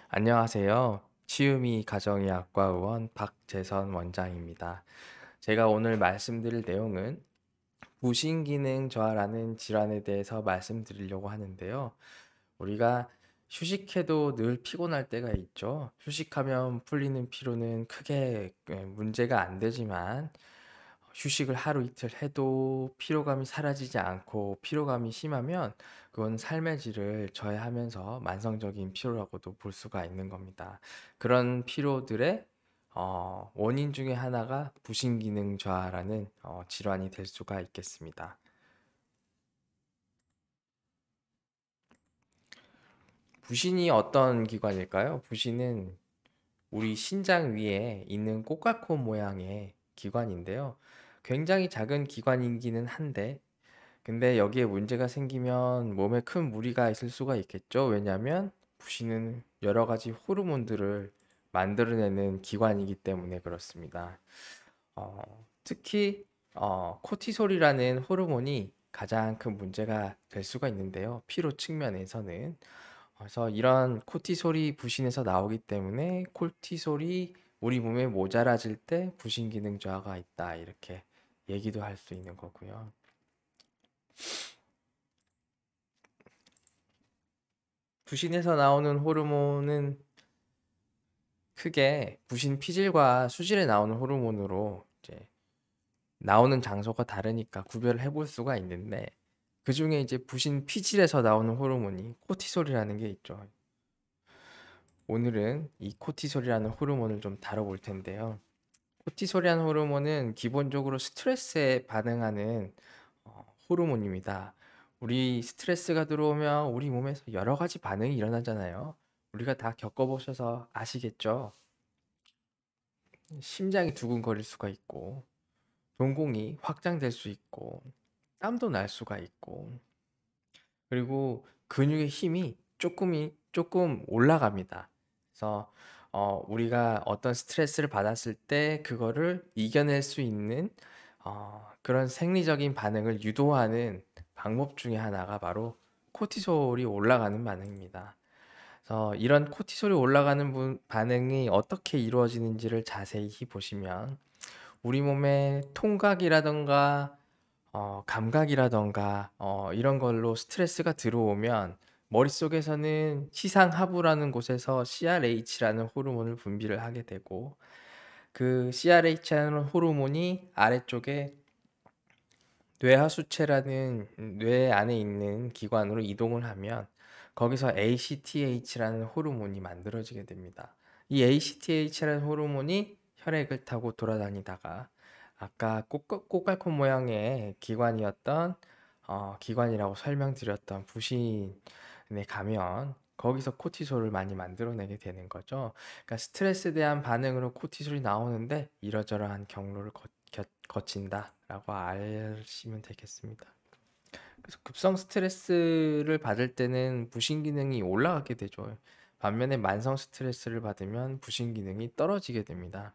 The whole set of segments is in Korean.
안녕하세요. 치유미 가정의학과 의원 박재선 원장입니다. 제가 오늘 말씀드릴 내용은 부신기능 저하라는 질환에 대해서 말씀드리려고 하는데요. 우리가 휴식해도 늘 피곤할 때가 있죠. 휴식하면 풀리는 피로는 크게 문제가 안 되지만 휴식을 하루 이틀 해도 피로감이 사라지지 않고 피로감이 심하면 그건 삶의 질을 저해하면서 만성적인 피로라고도 볼 수가 있는 겁니다. 그런 피로들의 원인 중에 하나가 부신기능 저하라는 질환이 될 수가 있겠습니다. 부신이 어떤 기관일까요? 부신은 우리 신장 위에 있는 꼬깔콘 모양의 기관인데요. 굉장히 작은 기관이기는 한데 근데 여기에 문제가 생기면 몸에 큰 무리가 있을 수가 있겠죠. 왜냐하면 부신은 여러 가지 호르몬들을 만들어내는 기관이기 때문에 그렇습니다. 특히 코티솔이라는 호르몬이 가장 큰 문제가 될 수가 있는데요. 피로 측면에서는. 그래서 이런 코티솔이 부신에서 나오기 때문에 코티솔이 우리 몸에 모자라질 때 부신 기능 저하가 있다. 이렇게 얘기도 할 수 있는 거고요. 부신에서 나오는 호르몬은 크게 부신 피질과 수질에 나오는 호르몬으로 이제 나오는 장소가 다르니까 구별을 해볼 수가 있는데 그중에 이제 부신 피질에서 나오는 호르몬이 코티솔이라는 게 있죠. 오늘은 이 코티솔이라는 호르몬을 좀 다뤄볼 텐데요. 코티솔이라는 호르몬은 기본적으로 스트레스에 반응하는 호르몬입니다. 우리 스트레스가 들어오면 우리 몸에서 여러 가지 반응이 일어나잖아요. 우리가 다 겪어보셔서 아시겠죠? 심장이 두근거릴 수가 있고, 동공이 확장될 수 있고, 땀도 날 수가 있고, 그리고 근육의 힘이 조금 올라갑니다. 그래서 우리가 어떤 스트레스를 받았을 때 그거를 이겨낼 수 있는 그런 생리적인 반응을 유도하는 방법 중에 하나가 바로 코티솔이 올라가는 반응입니다. 그래서 이런 코티솔이 올라가는 반응이 어떻게 이루어지는지를 자세히 보시면 우리 몸의 통각이라던가 감각이라던가 이런 걸로 스트레스가 들어오면 머릿속에서는 시상하부라는 곳에서 CRH라는 호르몬을 분비를 하게 되고 그 CRH라는 호르몬이 아래쪽에 뇌하수체라는 뇌 안에 있는 기관으로 이동을 하면 거기서 ACTH라는 호르몬이 만들어지게 됩니다. 이 ACTH라는 호르몬이 혈액을 타고 돌아다니다가 아까 꼬깔콘 모양의 기관이었던 기관이라고 설명드렸던 부신에 가면 거기서 코티솔을 많이 만들어내게 되는 거죠. 그러니까 스트레스에 대한 반응으로 코티솔이 나오는데 이러저러한 경로를 거친다라고 아시면 되겠습니다. 그래서 급성 스트레스를 받을 때는 부신 기능이 올라가게 되죠. 반면에 만성 스트레스를 받으면 부신 기능이 떨어지게 됩니다.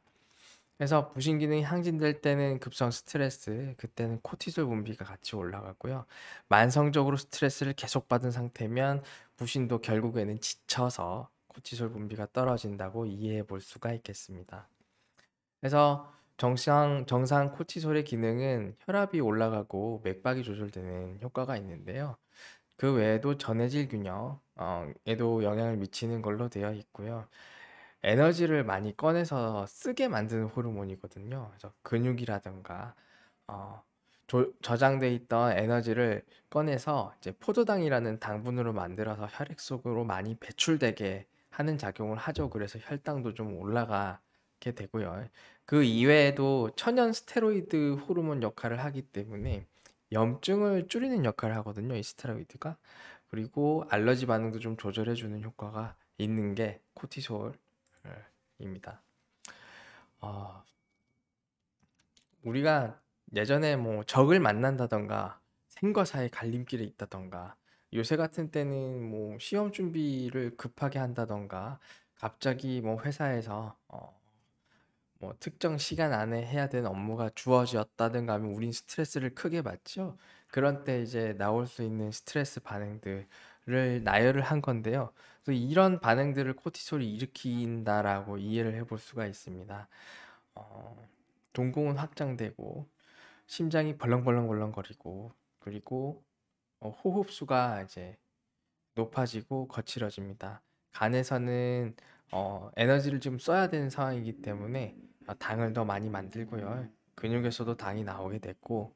그래서 부신 기능이 항진될 때는 급성 스트레스, 그때는 코티솔 분비가 같이 올라가고요. 만성적으로 스트레스를 계속 받은 상태면 부신도 결국에는 지쳐서 코티솔 분비가 떨어진다고 이해해 볼 수가 있겠습니다. 그래서 정상 코티솔의 기능은 혈압이 올라가고 맥박이 조절되는 효과가 있는데요. 그 외에도 전해질 균형, 에도 영향을 미치는 걸로 되어 있고요. 에너지를 많이 꺼내서 쓰게 만드는 호르몬이거든요. 그래서 근육이라든가 어, 저장돼 있던 에너지를 꺼내서 이제 포도당이라는 당분으로 만들어서 혈액 속으로 많이 배출되게 하는 작용을 하죠. 그래서 혈당도 좀 올라가게 되고요. 그 이외에도 천연 스테로이드 호르몬 역할을 하기 때문에 염증을 줄이는 역할을 하거든요. 이 스테로이드가. 그리고 알러지 반응도 좀 조절해 주는 효과가 있는 게 코티솔입니다. 어, 우리가 예전에 뭐 적을 만난다던가 생과 사의 갈림길에 있다던가 요새 같은 때는 뭐 시험 준비를 급하게 한다던가 갑자기 뭐 회사에서 뭐 특정 시간 안에 해야 되는 업무가 주어졌다든가 하면 우린 스트레스를 크게 받죠. 그런 때 이제 나올 수 있는 스트레스 반응들 나열을 한 건데요. 그래서 이런 반응들을 코티솔이 일으킨다라고 이해를 해볼 수가 있습니다. 동공은 확장되고 심장이 벌렁벌렁거리고 그리고 호흡수가 이제 높아지고 거칠어집니다. 간에서는 에너지를 좀 써야 되는 상황이기 때문에 당을 더 많이 만들고요. 근육에서도 당이 나오게 됐고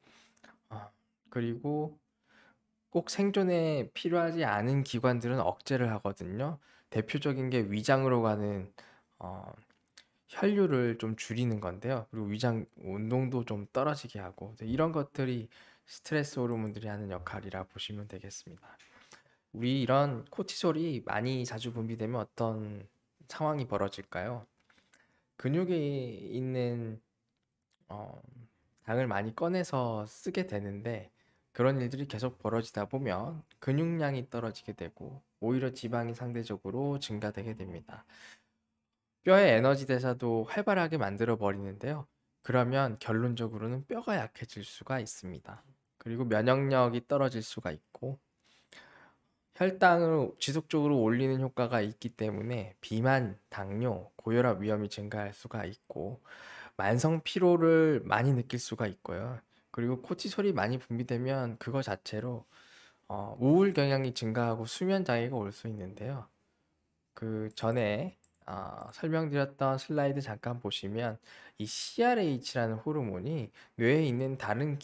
어, 그리고 꼭 생존에 필요하지 않은 기관들은 억제를 하거든요. 대표적인 게 위장으로 가는 어, 혈류를 좀 줄이는 건데요. 그리고 위장 운동도 좀 떨어지게 하고 이런 것들이 스트레스 호르몬들이 하는 역할이라 보시면 되겠습니다. 우리 이런 코티솔이 많이 자주 분비되면 어떤 상황이 벌어질까요? 근육에 있는 어, 당을 많이 꺼내서 쓰게 되는데 그런 일들이 계속 벌어지다 보면 근육량이 떨어지게 되고 오히려 지방이 상대적으로 증가되게 됩니다. 뼈의 에너지 대사도 활발하게 만들어 버리는데요. 그러면 결론적으로는 뼈가 약해질 수가 있습니다. 그리고 면역력이 떨어질 수가 있고 혈당을 지속적으로 올리는 효과가 있기 때문에 비만, 당뇨, 고혈압 위험이 증가할 수가 있고 만성 피로를 많이 느낄 수가 있고요. 그리고 코티솔이 많이 분비되면 그거 자체로 우울 경향이 증가하고 수면 장애가 올 수 있는데요. 그 전에 설명드렸던 슬라이드 잠깐 보시면 이 CRH라는 호르몬이 뇌에 있는 다른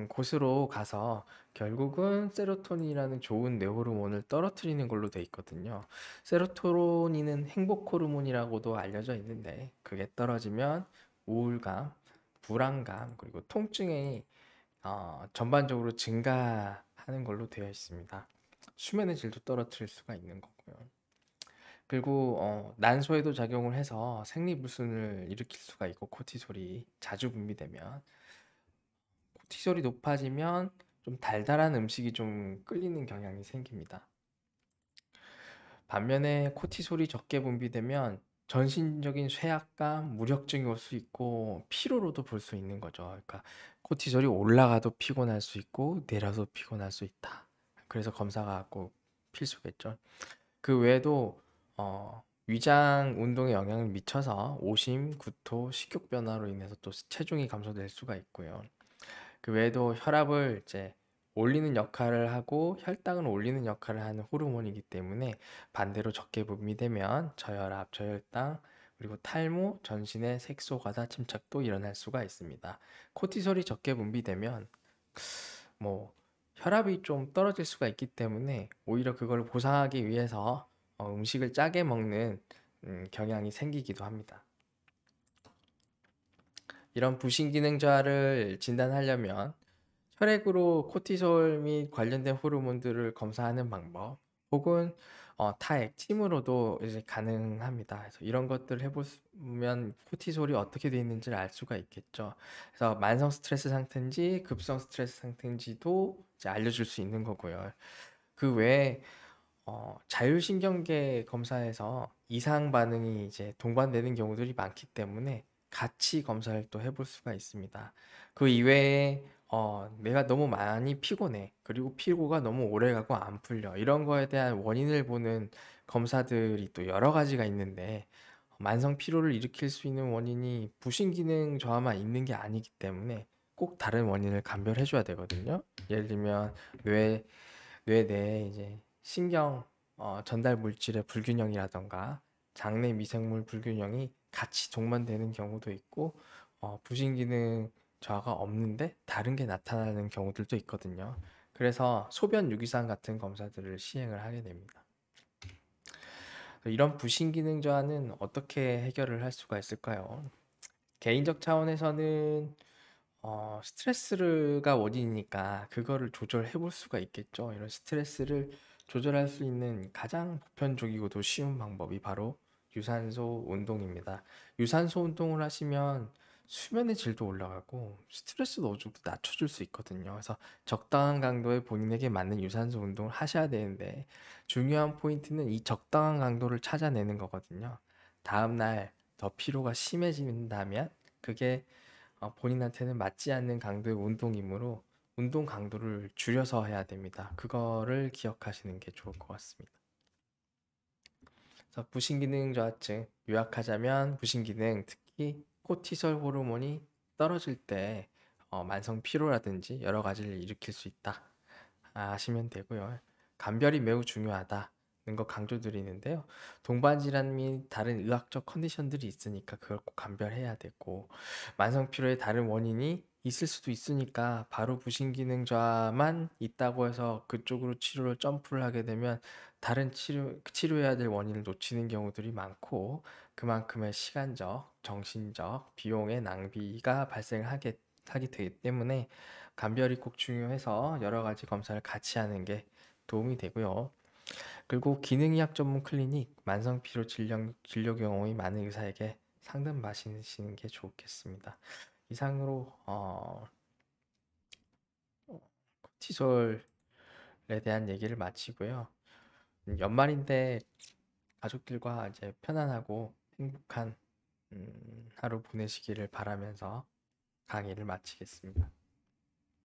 곳으로 가서 결국은 세로토닌이라는 좋은 뇌 호르몬을 떨어뜨리는 걸로 돼 있거든요. 세로토닌은 행복 호르몬이라고도 알려져 있는데 그게 떨어지면 우울감, 불안감, 그리고 통증이 전반적으로 증가하는 걸로 되어 있습니다. 수면의 질도 떨어뜨릴 수가 있는 거고요. 그리고 난소에도 작용을 해서 생리불순을 일으킬 수가 있고 코티솔이 자주 분비되면 코티솔이 높아지면 좀 달달한 음식이 좀 끌리는 경향이 생깁니다. 반면에 코티솔이 적게 분비되면 전신적인 쇠약감, 무력증이 올 수 있고 피로로도 볼 수 있는 거죠. 그러니까 코티솔이 올라가도 피곤할 수 있고 내려도 피곤할 수 있다. 그래서 검사가 꼭 필수겠죠. 그 외에도 위장 운동에 영향을 미쳐서 오심, 구토, 식욕 변화로 인해서 또 체중이 감소될 수가 있고요. 그 외에도 혈압을 이제 올리는 역할을 하고 혈당을 올리는 역할을 하는 호르몬이기 때문에 반대로 적게 분비되면 저혈압, 저혈당, 그리고 탈모, 전신의 색소 과다 침착도 일어날 수가 있습니다. 코티솔이 적게 분비되면 뭐 혈압이 좀 떨어질 수가 있기 때문에 오히려 그걸 보상하기 위해서 음식을 짜게 먹는 경향이 생기기도 합니다. 이런 부신기능 저하를 진단하려면 혈액으로 코티솔 및 관련된 호르몬들을 검사하는 방법 혹은 타액, 침으로도 이제 가능합니다. 그래서 이런 것들을 해보면 코티솔이 어떻게 되어 있는지를 알 수가 있겠죠. 그래서 만성 스트레스 상태인지 급성 스트레스 상태인지도 이제 알려줄 수 있는 거고요. 그 외에 자율신경계 검사에서 이상 반응이 이제 동반되는 경우들이 많기 때문에 같이 검사를 또 해볼 수가 있습니다. 그 이외에 내가 너무 많이 피곤해. 그리고 피로가 너무 오래가고 안 풀려. 이런 거에 대한 원인을 보는 검사들이 또 여러 가지가 있는데 만성 피로를 일으킬 수 있는 원인이 부신기능 저하만 있는 게 아니기 때문에 꼭 다른 원인을 감별해 줘야 되거든요. 예를 들면 뇌 뇌 내에 이제 신경 전달 물질의 불균형이라던가 장내 미생물 불균형이 같이 동반되는 경우도 있고 부신 기능 저하가 없는데 다른 게 나타나는 경우들도 있거든요. 그래서 소변 유기산 같은 검사들을 시행을 하게 됩니다. 이런 부신 기능 저하는 어떻게 해결을 할 수가 있을까요? 개인적 차원에서는 스트레스가 원인이니까 그거를 조절해 볼 수가 있겠죠. 이런 스트레스를 조절할 수 있는 가장 보편적이고도 쉬운 방법이 바로 유산소 운동입니다. 유산소 운동을 하시면 수면의 질도 올라가고 스트레스도 어느 정도 낮춰줄 수 있거든요. 그래서 적당한 강도의 본인에게 맞는 유산소 운동을 하셔야 되는데 중요한 포인트는 이 적당한 강도를 찾아내는 거거든요. 다음날 더 피로가 심해진다면 그게 본인한테는 맞지 않는 강도의 운동이므로 운동 강도를 줄여서 해야 됩니다. 그거를 기억하시는 게 좋을 것 같습니다. 그래서 부신기능 저하증, 요약하자면 부신기능, 특히 코티솔 호르몬이 떨어질 때 만성 피로라든지 여러 가지를 일으킬 수 있다 아시면 되고요. 감별이 매우 중요하다는 거 강조드리는데요. 동반 질환 및 다른 의학적 컨디션들이 있으니까 그걸 꼭 감별해야 되고, 만성 피로의 다른 원인이 있을 수도 있으니까 바로 부신기능 저하만 있다고 해서 그쪽으로 치료를 점프를 하게 되면 다른 치료해야 될 원인을 놓치는 경우들이 많고, 그만큼의 시간적, 정신적, 비용의 낭비가 하게 되기 때문에 감별이 꼭 중요해서 여러 가지 검사를 같이 하는 게 도움이 되고요. 그리고 기능의학 전문 클리닉, 만성 피로 진료 경험이 많은 의사에게 상담 받으시는 게 좋겠습니다. 이상으로 코티솔에 대한 얘기를 마치고요. 연말인데 가족들과 이제 편안하고 행복한 하루 보내시기를 바라면서 강의를 마치겠습니다.